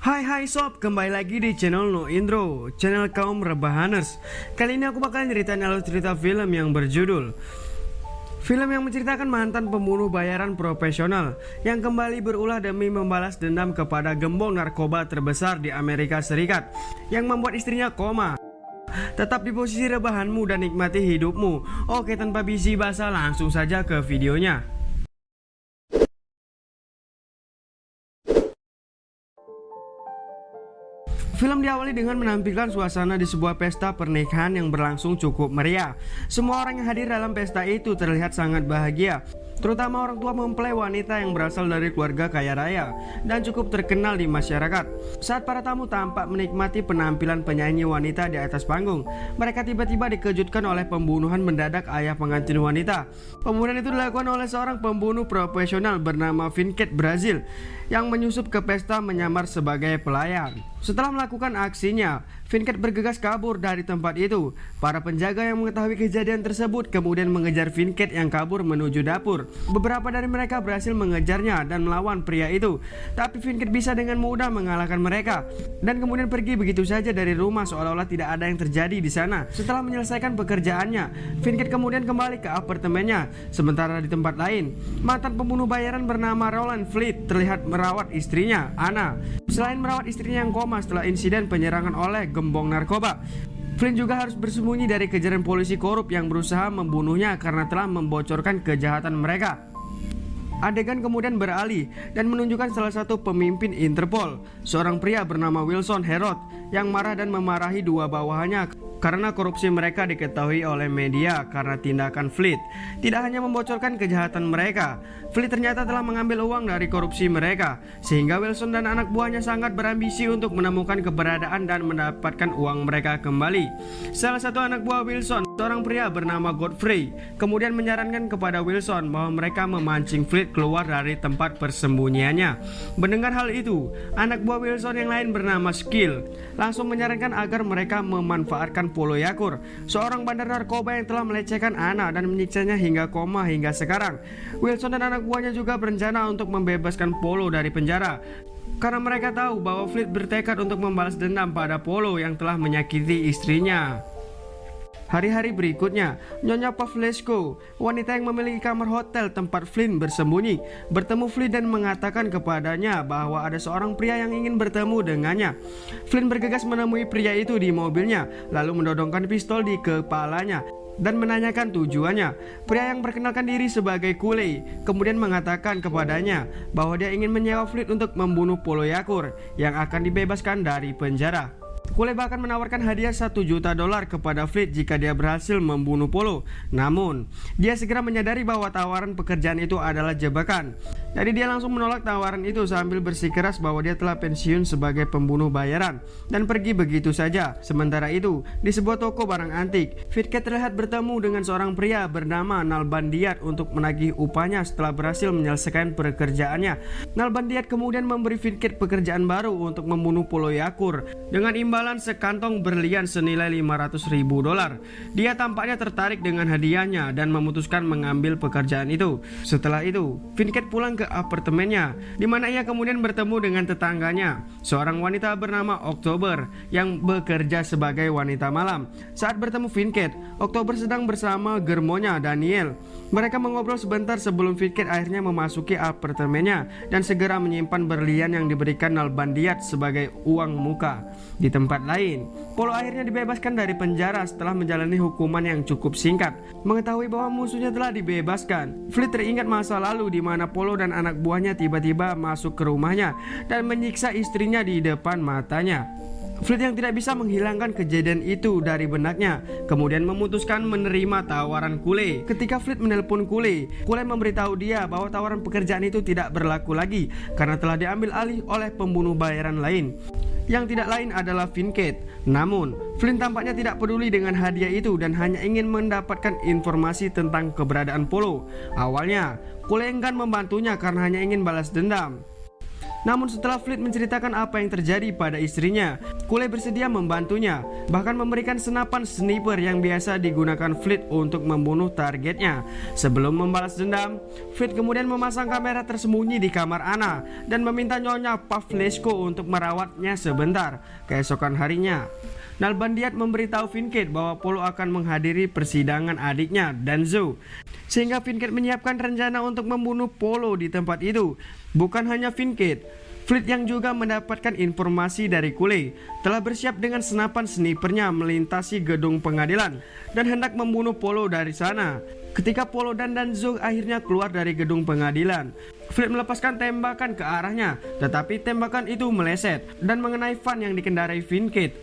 Hai sob, kembali lagi di channel No Intro, channel kaum rebahaners. Kali ini aku bakalan ceritain alur cerita film yang berjudul film yang menceritakan mantan pembunuh bayaran profesional yang kembali berulah demi membalas dendam kepada gembong narkoba terbesar di Amerika Serikat yang membuat istrinya koma. Tetap di posisi rebahanmu dan nikmati hidupmu. Oke, tanpa bisi basa langsung saja ke videonya. Film diawali dengan menampilkan suasana di sebuah pesta pernikahan yang berlangsung cukup meriah. Semua orang yang hadir dalam pesta itu terlihat sangat bahagia, terutama orang tua mempelai wanita yang berasal dari keluarga kaya raya dan cukup terkenal di masyarakat. Saat para tamu tampak menikmati penampilan penyanyi wanita di atas panggung, mereka tiba-tiba dikejutkan oleh pembunuhan mendadak ayah pengantin wanita. Pembunuhan itu dilakukan oleh seorang pembunuh profesional bernama Vincent Brazil yang menyusup ke pesta menyamar sebagai pelayan. Setelah melakukan aksinya, Vincent bergegas kabur dari tempat itu. Para penjaga yang mengetahui kejadian tersebut kemudian mengejar Vincent yang kabur menuju dapur. Beberapa dari mereka berhasil mengejarnya dan melawan pria itu, tapi Vincent bisa dengan mudah mengalahkan mereka dan kemudian pergi begitu saja dari rumah seolah-olah tidak ada yang terjadi di sana. Setelah menyelesaikan pekerjaannya, Vincent kemudian kembali ke apartemennya. Sementara di tempat lain, mantan pembunuh bayaran bernama Roland Fleet terlihat merawat istrinya, Anna. Selain merawat istrinya yang koma setelah insiden penyerangan oleh gembong narkoba, Flynn juga harus bersembunyi dari kejaran polisi korup yang berusaha membunuhnya karena telah membocorkan kejahatan mereka. Adegan kemudian beralih dan menunjukkan salah satu pemimpin Interpol, seorang pria bernama Wilson Herod, yang marah dan memarahi dua bawahannya karena korupsi mereka diketahui oleh media karena tindakan Fleet. Tidak hanya membocorkan kejahatan mereka, Fleet ternyata telah mengambil uang dari korupsi mereka, sehingga Wilson dan anak buahnya sangat berambisi untuk menemukan keberadaan dan mendapatkan uang mereka kembali. Salah satu anak buah Wilson, seorang pria bernama Godfrey, kemudian menyarankan kepada Wilson bahwa mereka memancing Fleet keluar dari tempat persembunyiannya. Mendengar hal itu, anak buah Wilson yang lain bernama Skill langsung menyarankan agar mereka memanfaatkan Polo Yakur, seorang bandar narkoba yang telah melecehkan Anna dan menyiksanya hingga koma hingga sekarang. Wilson dan anak buahnya juga berencana untuk membebaskan Polo dari penjara karena mereka tahu bahwa Fleet bertekad untuk membalas dendam pada Polo yang telah menyakiti istrinya. Hari-hari berikutnya, Nyonya Pavlesco, wanita yang memiliki kamar hotel tempat Flynn bersembunyi, bertemu Flynn dan mengatakan kepadanya bahwa ada seorang pria yang ingin bertemu dengannya. Flynn bergegas menemui pria itu di mobilnya, lalu mendodongkan pistol di kepalanya dan menanyakan tujuannya. Pria yang perkenalkan diri sebagai Kulei kemudian mengatakan kepadanya bahwa dia ingin menyewa Flynn untuk membunuh Polo Yakur yang akan dibebaskan dari penjara. Kulei bahkan menawarkan hadiah $1 juta kepada Fleet jika dia berhasil membunuh Polo. Namun, dia segera menyadari bahwa tawaran pekerjaan itu adalah jebakan. Jadi dia langsung menolak tawaran itu sambil bersikeras bahwa dia telah pensiun sebagai pembunuh bayaran dan pergi begitu saja. Sementara itu, di sebuah toko barang antik, Vincent terlihat bertemu dengan seorang pria bernama Nalbandiat untuk menagih upahnya setelah berhasil menyelesaikan pekerjaannya. Nalbandiat kemudian memberi Vincent pekerjaan baru untuk membunuh Polo Yakur dengan imbalan sekantong berlian senilai $500.000. Dia tampaknya tertarik dengan hadiahnya dan memutuskan mengambil pekerjaan itu. Setelah itu, Vincent pulang ke apartemennya, di mana ia kemudian bertemu dengan tetangganya, seorang wanita bernama Oktober yang bekerja sebagai wanita malam. Saat bertemu Vincent, Oktober sedang bersama germonya Daniel. Mereka mengobrol sebentar sebelum Vincent akhirnya memasuki apartemennya dan segera menyimpan berlian yang diberikan Nalbandiat sebagai uang muka. Di tempat lain, Polo akhirnya dibebaskan dari penjara setelah menjalani hukuman yang cukup singkat. Mengetahui bahwa musuhnya telah dibebaskan, Fleet teringat masa lalu di mana Polo dan anak buahnya tiba-tiba masuk ke rumahnya dan menyiksa istrinya di depan matanya. Fleet yang tidak bisa menghilangkan kejadian itu dari benaknya kemudian memutuskan menerima tawaran Kulei. Ketika Fleet menelpon Kulei memberitahu dia bahwa tawaran pekerjaan itu tidak berlaku lagi karena telah diambil alih oleh pembunuh bayaran lain, yang tidak lain adalah Vincent. Namun, Flynn tampaknya tidak peduli dengan hadiah itu dan hanya ingin mendapatkan informasi tentang keberadaan Polo. Awalnya, Kulei enggan membantunya karena hanya ingin balas dendam. Namun setelah Fleet menceritakan apa yang terjadi pada istrinya, Cooley bersedia membantunya, bahkan memberikan senapan sniper yang biasa digunakan Fleet untuk membunuh targetnya. Sebelum membalas dendam, Fleet kemudian memasang kamera tersembunyi di kamar Anna dan meminta Nyonya Pavlesco untuk merawatnya sebentar. Keesokan harinya, Nalbandian memberitahu Finket bahwa Polo akan menghadiri persidangan adiknya, Danzo, sehingga Finket menyiapkan rencana untuk membunuh Polo di tempat itu. Bukan hanya Finket, Fleet yang juga mendapatkan informasi dari Cooley telah bersiap dengan senapan snipernya melintasi gedung pengadilan dan hendak membunuh Polo dari sana. Ketika Polo dan Danzo akhirnya keluar dari gedung pengadilan, Fleet melepaskan tembakan ke arahnya, tetapi tembakan itu meleset dan mengenai van yang dikendarai Finket.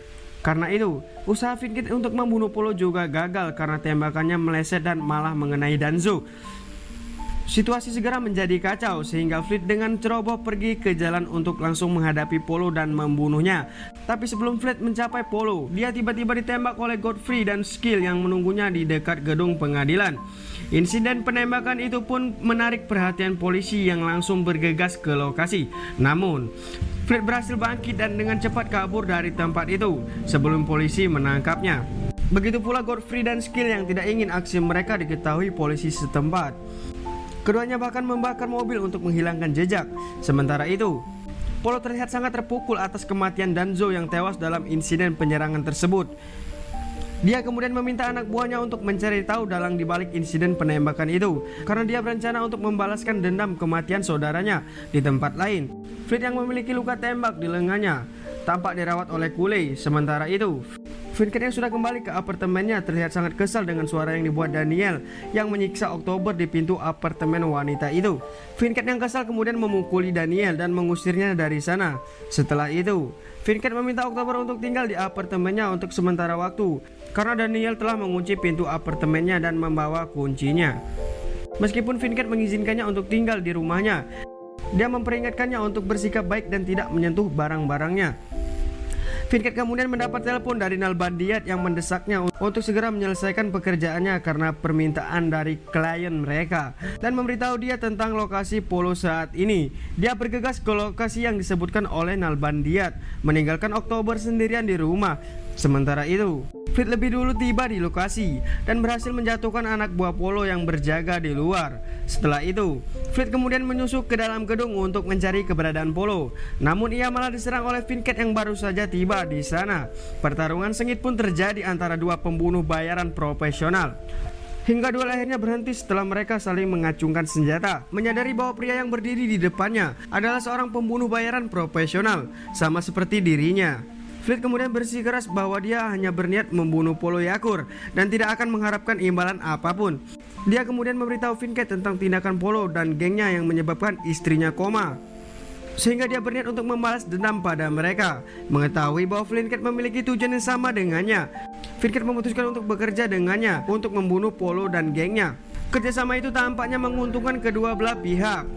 Karena itu, usaha Finket untuk membunuh Polo juga gagal karena tembakannya meleset dan malah mengenai Danzo. Situasi segera menjadi kacau sehingga Fleet dengan ceroboh pergi ke jalan untuk langsung menghadapi Polo dan membunuhnya. Tapi sebelum Fleet mencapai Polo, dia tiba-tiba ditembak oleh Godfrey dan Skill yang menunggunya di dekat gedung pengadilan. Insiden penembakan itu pun menarik perhatian polisi yang langsung bergegas ke lokasi. Namun, Fleet berhasil bangkit dan dengan cepat kabur dari tempat itu sebelum polisi menangkapnya. Begitu pula Godfrey dan Skill yang tidak ingin aksi mereka diketahui polisi setempat. Keduanya bahkan membakar mobil untuk menghilangkan jejak. Sementara itu, Polo terlihat sangat terpukul atas kematian Danzo yang tewas dalam insiden penyerangan tersebut. Dia kemudian meminta anak buahnya untuk mencari tahu dalang dibalik insiden penembakan itu, karena dia berencana untuk membalaskan dendam kematian saudaranya di tempat lain. Fleet yang memiliki luka tembak di lengannya tampak dirawat oleh Cooley. Sementara itu, Finket yang sudah kembali ke apartemennya terlihat sangat kesal dengan suara yang dibuat Daniel yang menyiksa Oktober di pintu apartemen wanita itu. Finket yang kesal kemudian memukuli Daniel dan mengusirnya dari sana. Setelah itu, Finket meminta Oktober untuk tinggal di apartemennya untuk sementara waktu karena Daniel telah mengunci pintu apartemennya dan membawa kuncinya. Meskipun Finket mengizinkannya untuk tinggal di rumahnya, dia memperingatkannya untuk bersikap baik dan tidak menyentuh barang-barangnya. Finket kemudian mendapat telepon dari Nalbandian yang mendesaknya untuk segera menyelesaikan pekerjaannya karena permintaan dari klien mereka dan memberitahu dia tentang lokasi Polo saat ini. Dia bergegas ke lokasi yang disebutkan oleh Nalbandian, meninggalkan Oktober sendirian di rumah. Sementara itu, Fleet lebih dulu tiba di lokasi dan berhasil menjatuhkan anak buah Polo yang berjaga di luar. Setelah itu, Fleet kemudian menyusup ke dalam gedung untuk mencari keberadaan Polo. Namun ia malah diserang oleh Finket yang baru saja tiba di sana. Pertarungan sengit pun terjadi antara dua pembunuh bayaran profesional. Hingga duel akhirnya berhenti setelah mereka saling mengacungkan senjata, menyadari bahwa pria yang berdiri di depannya adalah seorang pembunuh bayaran profesional, sama seperti dirinya. Fleet kemudian bersikeras bahwa dia hanya berniat membunuh Polo Yakur dan tidak akan mengharapkan imbalan apapun. Dia kemudian memberitahu Finket tentang tindakan Polo dan gengnya yang menyebabkan istrinya koma, sehingga dia berniat untuk membalas dendam pada mereka. Mengetahui bahwa Finket memiliki tujuan yang sama dengannya, Finket memutuskan untuk bekerja dengannya untuk membunuh Polo dan gengnya. Kerjasama itu tampaknya menguntungkan kedua belah pihak,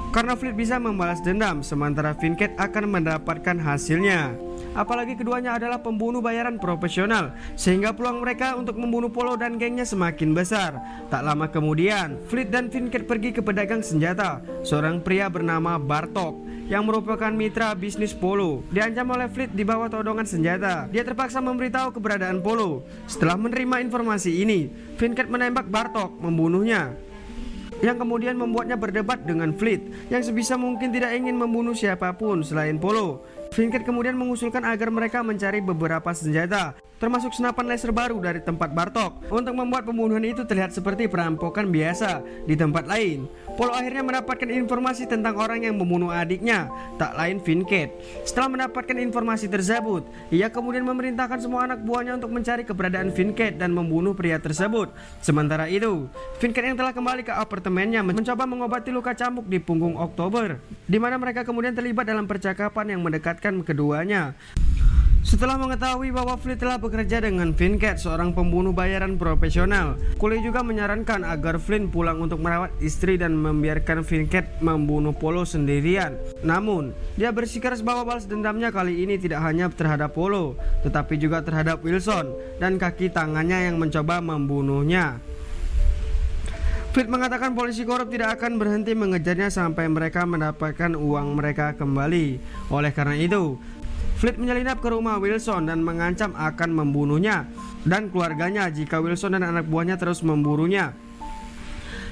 karena Fleet bisa membalas dendam, sementara Finket akan mendapatkan hasilnya. Apalagi keduanya adalah pembunuh bayaran profesional, sehingga peluang mereka untuk membunuh Polo dan gengnya semakin besar. Tak lama kemudian, Fleet dan Finket pergi ke pedagang senjata, seorang pria bernama Bartok yang merupakan mitra bisnis Polo. Diancam oleh Fleet di bawah todongan senjata. Dia terpaksa memberitahu keberadaan Polo. Setelah menerima informasi ini, Finket menembak Bartok, membunuhnya, yang kemudian membuatnya berdebat dengan Fleet yang sebisa mungkin tidak ingin membunuh siapapun selain Polo. Finket kemudian mengusulkan agar mereka mencari beberapa senjata, termasuk senapan laser baru dari tempat Bartok, untuk membuat pembunuhan itu terlihat seperti perampokan biasa di tempat lain. Polo akhirnya mendapatkan informasi tentang orang yang membunuh adiknya, tak lain Finket. Setelah mendapatkan informasi tersebut, ia kemudian memerintahkan semua anak buahnya untuk mencari keberadaan Finket dan membunuh pria tersebut. Sementara itu, Finket yang telah kembali ke apartemennya mencoba mengobati luka cambuk di punggung Oktober, di mana mereka kemudian terlibat dalam percakapan yang mendekatkan keduanya. Setelah mengetahui bahwa Fleet telah bekerja dengan Finket, seorang pembunuh bayaran profesional, Cooley juga menyarankan agar Fleet pulang untuk merawat istri dan membiarkan Finket membunuh Polo sendirian. Namun, dia bersikeras bahwa balas dendamnya kali ini tidak hanya terhadap Polo, tetapi juga terhadap Wilson dan kaki tangannya yang mencoba membunuhnya. Fleet mengatakan polisi korup tidak akan berhenti mengejarnya sampai mereka mendapatkan uang mereka kembali. Oleh karena itu, Fleet menyelinap ke rumah Wilson dan mengancam akan membunuhnya dan keluarganya jika Wilson dan anak buahnya terus memburunya.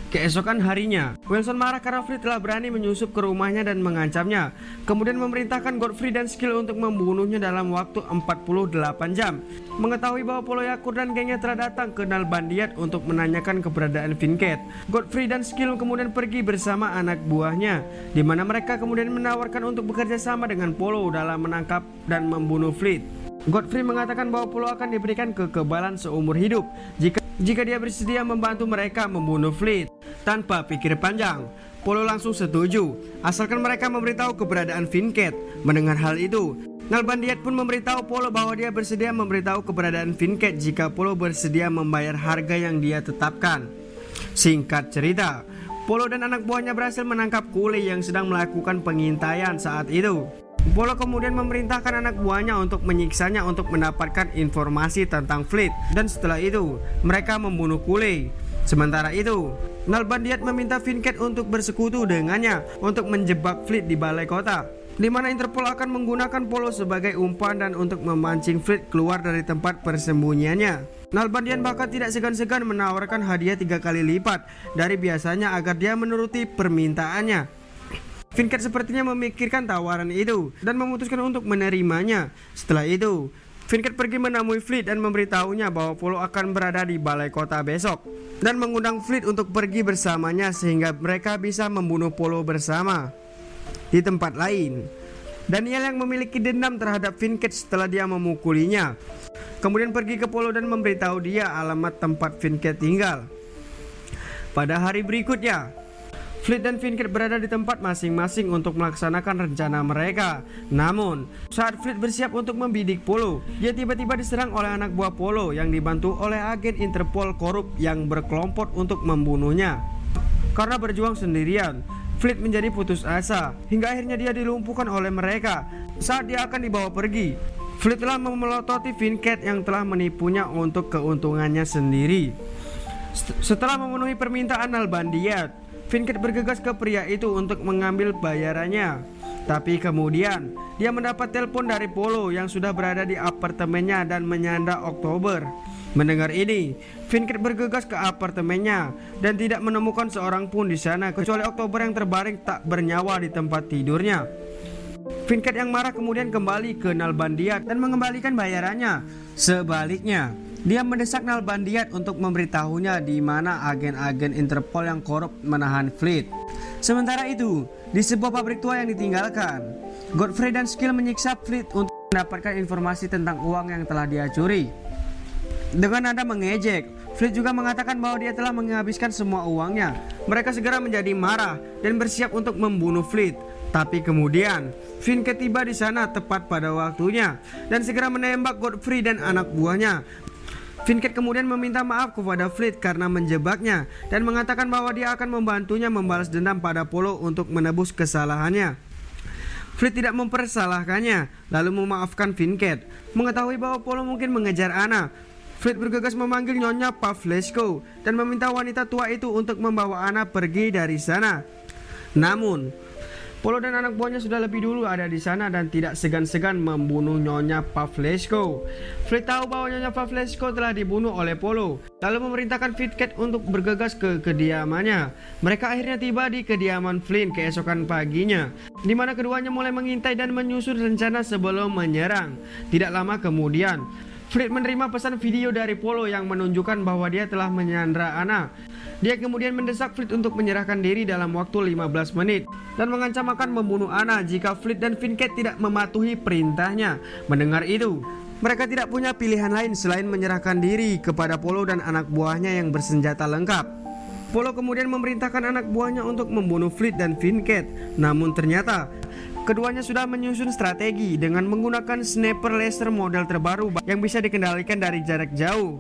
Keesokan harinya, Wilson marah karena Fleet telah berani menyusup ke rumahnya dan mengancamnya. Kemudian memerintahkan Godfrey dan Skill untuk membunuhnya dalam waktu 48 jam. Mengetahui bahwa Polo Yakur dan gengnya telah datang ke Nalbandiat untuk menanyakan keberadaan Vinket, Godfrey dan Skill kemudian pergi bersama anak buahnya, di mana mereka kemudian menawarkan untuk bekerja sama dengan Polo dalam menangkap dan membunuh Fleet. Godfrey mengatakan bahwa Polo akan diberikan kekebalan seumur hidup jika dia bersedia membantu mereka membunuh Fleet. Tanpa pikir panjang, Polo langsung setuju, asalkan mereka memberitahu keberadaan Vinket. Mendengar hal itu, Nalbandiat pun memberitahu Polo bahwa dia bersedia memberitahu keberadaan Vinket jika Polo bersedia membayar harga yang dia tetapkan. Singkat cerita, Polo dan anak buahnya berhasil menangkap kuli yang sedang melakukan pengintaian saat itu. Polo kemudian memerintahkan anak buahnya untuk menyiksanya untuk mendapatkan informasi tentang Fleet, dan setelah itu mereka membunuh kuli. Sementara itu, Nalbandiat meminta Vinket untuk bersekutu dengannya untuk menjebak Fleet di balai kota, di mana Interpol akan menggunakan Polo sebagai umpan dan untuk memancing Fleet keluar dari tempat persembunyiannya. Nalbandiat bahkan tidak segan-segan menawarkan hadiah 3 kali lipat dari biasanya agar dia menuruti permintaannya. Vinket sepertinya memikirkan tawaran itu dan memutuskan untuk menerimanya. Setelah itu, Vinket pergi menemui Fleet dan memberitahunya bahwa Polo akan berada di balai kota besok dan mengundang Fleet untuk pergi bersamanya sehingga mereka bisa membunuh Polo bersama. Di tempat lain, Daniel yang memiliki dendam terhadap Vinket setelah dia memukulinya kemudian pergi ke Polo dan memberitahu dia alamat tempat Vinket tinggal. Pada hari berikutnya, Fleet dan Vinket berada di tempat masing-masing untuk melaksanakan rencana mereka. Namun, saat Fleet bersiap untuk membidik Polo, dia tiba-tiba diserang oleh anak buah Polo yang dibantu oleh agen Interpol korup yang berkelompok untuk membunuhnya. Karena berjuang sendirian, Fleet menjadi putus asa hingga akhirnya dia dilumpuhkan oleh mereka. Saat dia akan dibawa pergi, Fleet telah memelototi Vinket yang telah menipunya untuk keuntungannya sendiri. Setelah memenuhi permintaan Nalbandiat, Vinket bergegas ke pria itu untuk mengambil bayarannya. Tapi kemudian dia mendapat telepon dari Polo yang sudah berada di apartemennya dan menyanda Oktober. Mendengar ini, Vinket bergegas ke apartemennya dan tidak menemukan seorang pun di sana kecuali Oktober yang terbaring tak bernyawa di tempat tidurnya. Vinket yang marah kemudian kembali ke Nalbandiat dan mengembalikan bayarannya. Sebaliknya, dia mendesak Nalbandiat untuk memberitahunya di mana agen-agen Interpol yang korup menahan Fleet. Sementara itu, di sebuah pabrik tua yang ditinggalkan, Godfrey dan Skill menyiksa Fleet untuk mendapatkan informasi tentang uang yang telah dia curi. Dengan nada mengejek, Fleet juga mengatakan bahwa dia telah menghabiskan semua uangnya. Mereka segera menjadi marah dan bersiap untuk membunuh Fleet. Tapi kemudian, Vinket tiba di sana tepat pada waktunya dan segera menembak Godfrey dan anak buahnya. Vinket kemudian meminta maaf kepada Fleet karena menjebaknya dan mengatakan bahwa dia akan membantunya membalas dendam pada Polo untuk menebus kesalahannya. Fleet tidak mempersalahkannya, lalu memaafkan Vinket. Mengetahui bahwa Polo mungkin mengejar Anna, Fleet bergegas memanggil Nyonya Pavlesco dan meminta wanita tua itu untuk membawa Anna pergi dari sana. Namun, Polo dan anak buahnya sudah lebih dulu ada di sana dan tidak segan-segan membunuh Nyonya Pavlesco. Fleet tahu bahwa Nyonya Pavlesco telah dibunuh oleh Polo, lalu memerintahkan Vinket untuk bergegas ke kediamannya. Mereka akhirnya tiba di kediaman Flynn keesokan paginya, di mana keduanya mulai mengintai dan menyusun rencana sebelum menyerang. Tidak lama kemudian, Fleet menerima pesan video dari Polo yang menunjukkan bahwa dia telah menyandra Anna. Dia kemudian mendesak Fleet untuk menyerahkan diri dalam waktu 15 menit dan mengancam akan membunuh Anna jika Fleet dan Vinket tidak mematuhi perintahnya. Mendengar itu, mereka tidak punya pilihan lain selain menyerahkan diri kepada Polo dan anak buahnya yang bersenjata lengkap. Polo kemudian memerintahkan anak buahnya untuk membunuh Fleet dan Vinket. Namun ternyata keduanya sudah menyusun strategi dengan menggunakan sniper laser model terbaru yang bisa dikendalikan dari jarak jauh.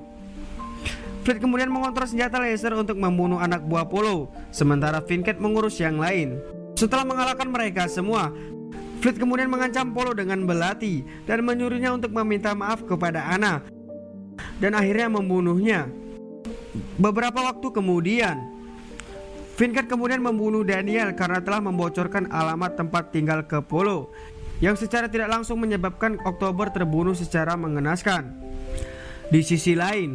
Fleet kemudian mengontrol senjata laser untuk membunuh anak buah Polo, sementara Vinket mengurus yang lain. Setelah mengalahkan mereka semua, Fleet kemudian mengancam Polo dengan belati dan menyuruhnya untuk meminta maaf kepada Anna dan akhirnya membunuhnya. Beberapa waktu kemudian, Fincat kemudian membunuh Daniel karena telah membocorkan alamat tempat tinggal ke Polo, yang secara tidak langsung menyebabkan Oktober terbunuh secara mengenaskan. Di sisi lain,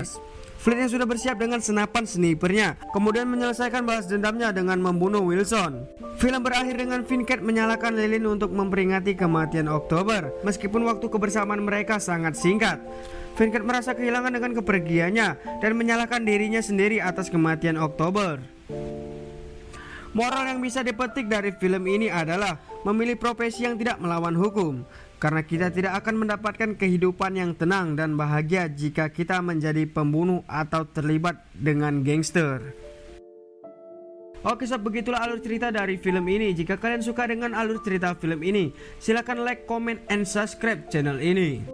Flint yang sudah bersiap dengan senapan snipernya kemudian menyelesaikan balas dendamnya dengan membunuh Wilson. Film berakhir dengan Fincat menyalakan lilin untuk memperingati kematian Oktober, meskipun waktu kebersamaan mereka sangat singkat. Fincat merasa kehilangan dengan kepergiannya dan menyalahkan dirinya sendiri atas kematian Oktober. Moral yang bisa dipetik dari film ini adalah memilih profesi yang tidak melawan hukum, karena kita tidak akan mendapatkan kehidupan yang tenang dan bahagia jika kita menjadi pembunuh atau terlibat dengan gangster. Oke sob, begitulah alur cerita dari film ini. Jika kalian suka dengan alur cerita film ini, silahkan like, comment, and subscribe channel ini.